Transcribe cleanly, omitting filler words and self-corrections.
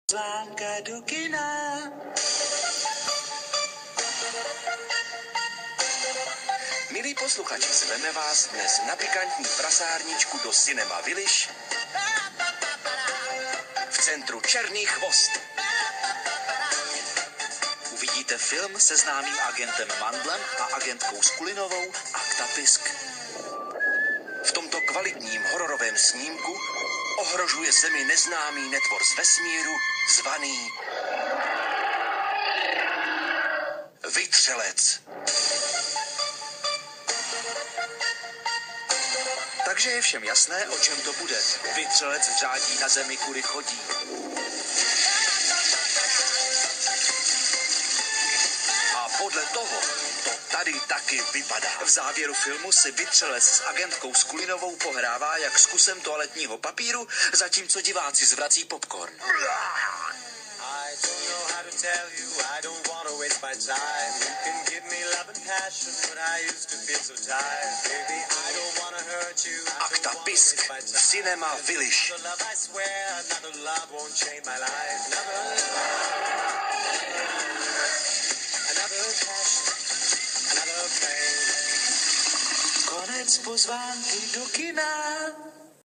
Zvánka do kina. Milí posluchači, zveme vás dnes na pikantní prasárničku do Cinema Village v centru Černý chvost. Uvidíte film se známým agentem Mandlem a agentkou Skulinovou Akta Pisk. V tomto kvalitním hororovém snímku ohrožuje Zemi neznámý netvor z vesmíru zvaný Vytřelec. Takže je všem jasné, o čem to bude. Vytřelec řádí na Zemi, kudy chodí. A podle toho to tady taky vypadá. V závěru filmu si Vytřelec s agentkou Skulinovou pohrává jak s kusem toaletního papíru, zatímco diváci zvrací popcorn. Akta Pisk, Cinema Village. Konec pozvánky do kina.